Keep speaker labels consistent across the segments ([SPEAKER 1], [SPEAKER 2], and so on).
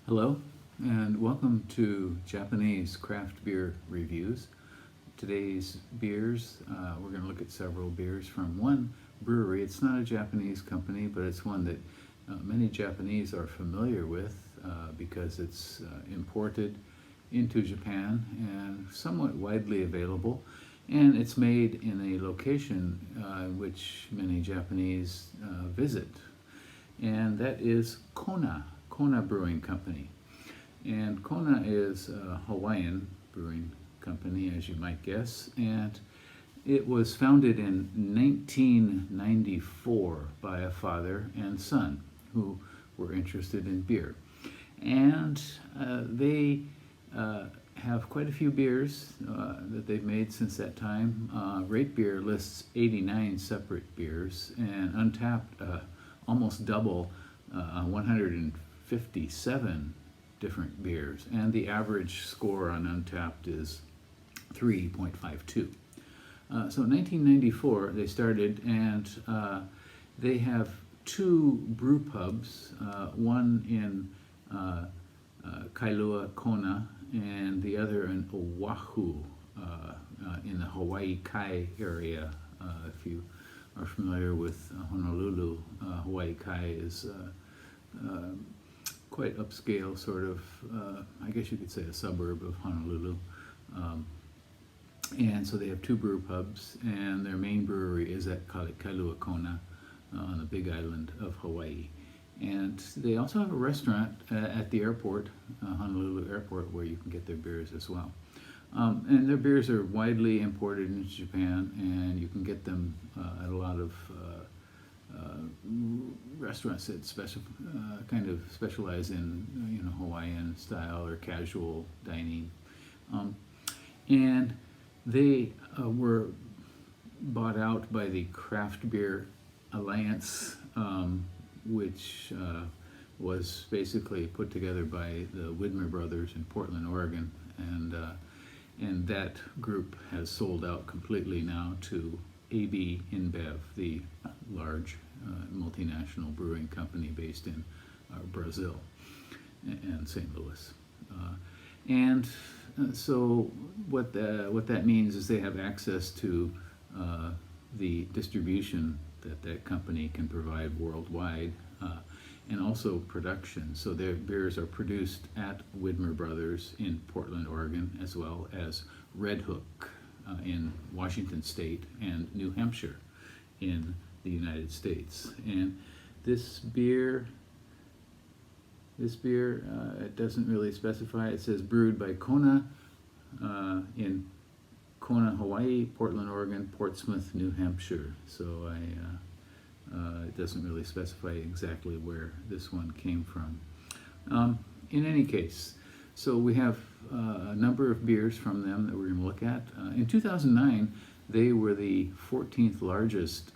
[SPEAKER 1] Hello, and welcome to Japanese craft beer reviews. Today's beers, we're going to look at several beers from one brewery. It's not a Japanese company, but it's one that many Japanese are familiar with because it's imported into Japan and somewhat widely available. And it's made in a location which many Japanese visit, and that is Kona Brewing Company. And Kona is a Hawaiian brewing company, as you might guess, and it was founded in 1994 by a father and son who were interested in beer. And they have quite a few beers that they've made since that time. RateBeer lists 89 separate beers, and Untapped almost double, 157 different beers, and the average score on Untapped is 3.52. So in 1994 they started, and they have two brew pubs, one in Kailua, Kona, and the other in Oahu, in the Hawaii Kai area. If you are familiar with Honolulu, Hawaii Kai is quite upscale, sort of, I guess you could say a suburb of Honolulu. And so they have two brew pubs, and their main brewery is at Kailua, Kona, on the Big Island of Hawaii. And they also have a restaurant at the airport, Honolulu Airport, where you can get their beers as well. And their beers are widely imported into Japan, and you can get them at a lot of restaurants that kind of specialize in Hawaiian style or casual dining. And they were bought out by the Craft Beer Alliance, which was basically put together by the Widmer brothers in Portland, Oregon, and that group has sold out completely now to AB InBev, the large multinational brewing company based in Brazil and St. Louis. So what that means is they have access to the distribution that company can provide worldwide, and also production. So their beers are produced at Widmer Brothers in Portland, Oregon, as well as Red Hook in Washington State and New Hampshire in the United States. And this beer, it doesn't really specify. It says brewed by Kona in Kona, Hawaii, Portland, Oregon, Portsmouth, New Hampshire. So it doesn't really specify exactly where this one came from. In any case, so we have a number of beers from them that we're going to look at. In 2009, they were the 14th largest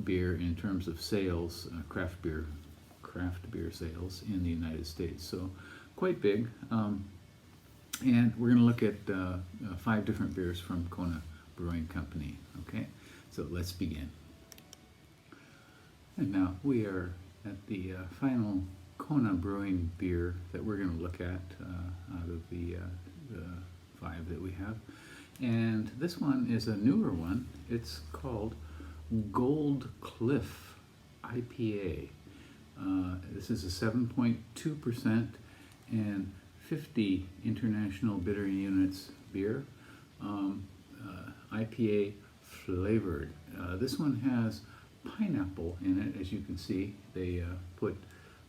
[SPEAKER 1] beer in terms of sales, craft beer sales in the United States. So quite big. And we're going to look at 5 different beers from Kona Brewing Company. Okay, so let's begin. And now we are at the final Kona Brewing beer that we're going to look at out of the 5 that we have. And this one is a newer one. It's called Cliff IPA. This is a 7.2% and 50 international bitter units beer, IPA flavored. This one has pineapple in it, as you can see. They put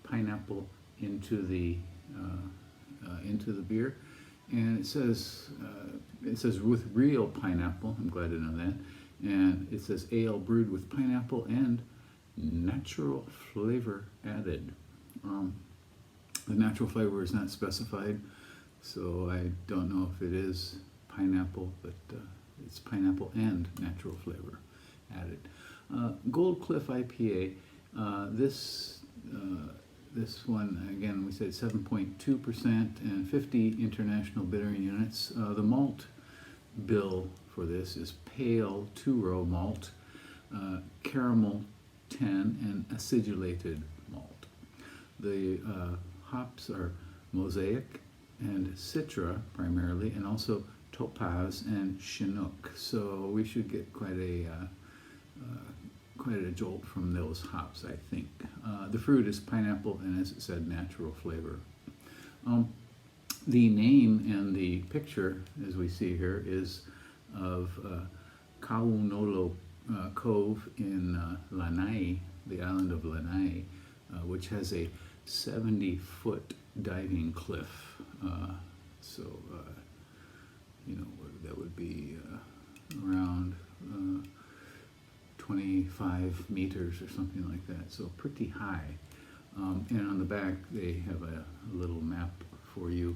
[SPEAKER 1] pineapple into the beer, and it says with real pineapple. I'm glad to know that. And it says ale brewed with pineapple and natural flavor added. The natural flavor is not specified, so I don't know if it is pineapple, but it's pineapple and natural flavor added. Cliff Ipa, this one, again, we said 7.2% and 50 international bittering units. The malt bill for this is pale 2-row malt, caramel 10, and acidulated malt. The hops are Mosaic and Citra primarily, and also Topaz and Chinook. So we should get quite a jolt from those hops, I think. The fruit is pineapple, and as it said, natural flavor. The name and the picture, as we see here, is of Kaunolo Cove in Lanai, the island of Lanai, which has a 70-foot diving cliff. That would be around 25 meters or something like that, so pretty high. And on the back they have a little map for you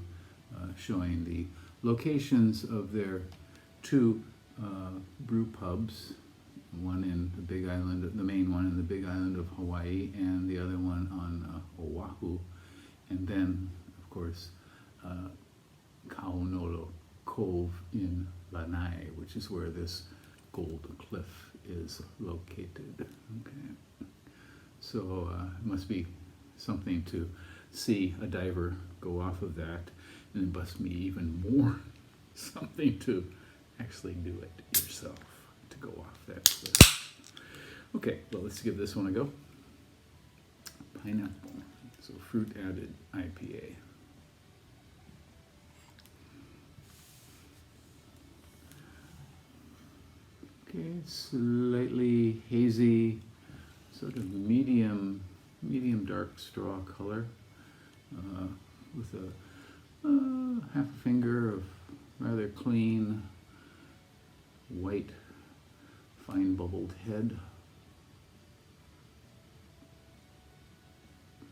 [SPEAKER 1] showing the locations of their two brew pubs, one in the Big Island, the main one in the Big Island of Hawaii, and the other one on Oahu, and then of course Kaunolo Cove in Lanai, which is where this gold cliff is located. Okay, so it must be something to see a diver go off of that, and it must be even more something to actually do it yourself, to go off that cliff. Okay, well, let's give this one a go. Pineapple, so fruit added IPA. Okay, slightly hazy, sort of medium dark straw color, with a half a finger of rather clean white fine bubbled head.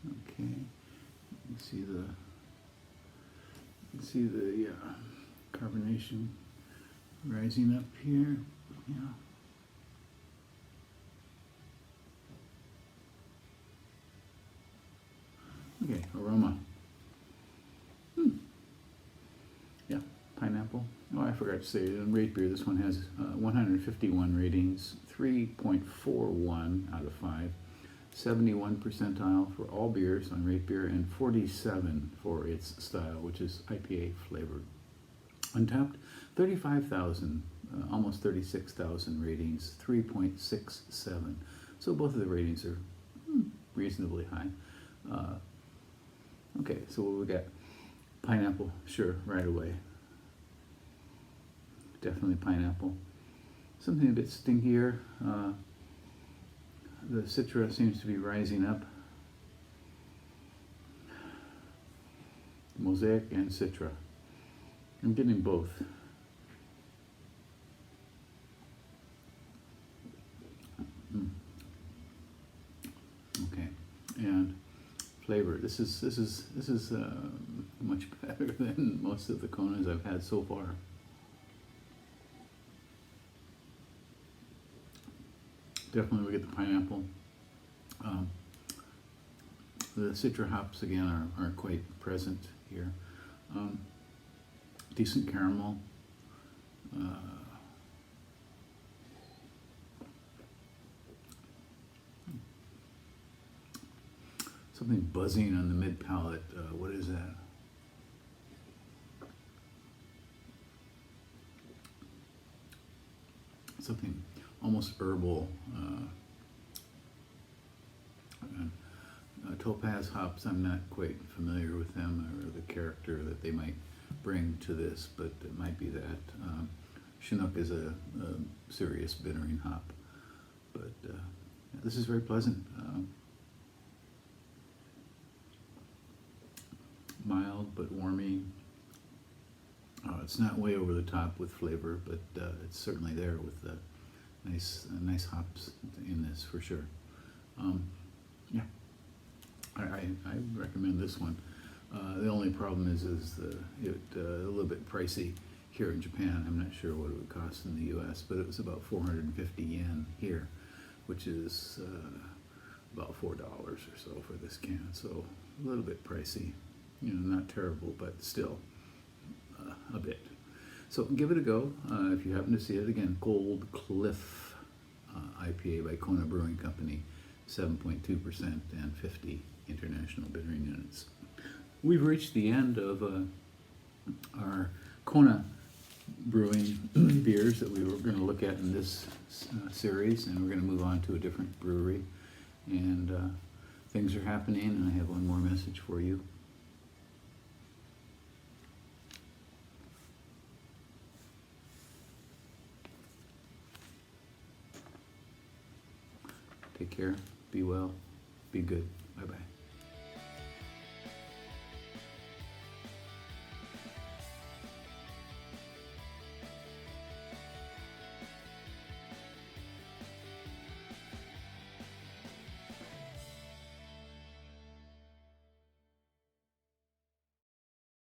[SPEAKER 1] Okay, you can see the carbonation rising up here. Yeah. Okay, aroma. Yeah, pineapple. Oh, I forgot to say, in RateBeer, this one has 151 ratings, 3.41 out of 5, 71 percentile for all beers on RateBeer, and 47 for its style, which is IPA flavored. Untapped, 35,000, almost 36,000 ratings, 3.67. So both of the ratings are reasonably high. Okay, so what we got? Pineapple, sure, right away. Definitely pineapple. Something a bit stinkier. The Citra seems to be rising up. Mosaic and Citra. I'm getting both. Okay, and flavor. This is much better than most of the Konas I've had so far. Definitely we get the pineapple. The Citra hops again are quite present here. Decent caramel. Something buzzing on the mid palate. What is that? Something almost herbal. Topaz hops, I'm not quite familiar with them or the character that they might bring to this, but it might be that. Chinook is a serious bittering hop, but this is very pleasant. Mild but warming. It's not way over the top with flavor, but it's certainly there with the nice hops in this for sure. Yeah, I recommend this one. The only problem is it a little bit pricey here in Japan. I'm not sure what it would cost in the U.S., but it was about 450 yen here, which is about $4 or so for this can. So a little bit pricey. You know, not terrible, but still a bit. So give it a go if you happen to see it. Again, Gold Cliff IPA by Kona Brewing Company, 7.2% and 50 international bittering units. we've reached the end of our Kona Brewing beers that we were going to look at in this series, and we're going to move on to a different brewery. And things are happening, and I have one more message for you. Take care, be well, be good. Bye-bye.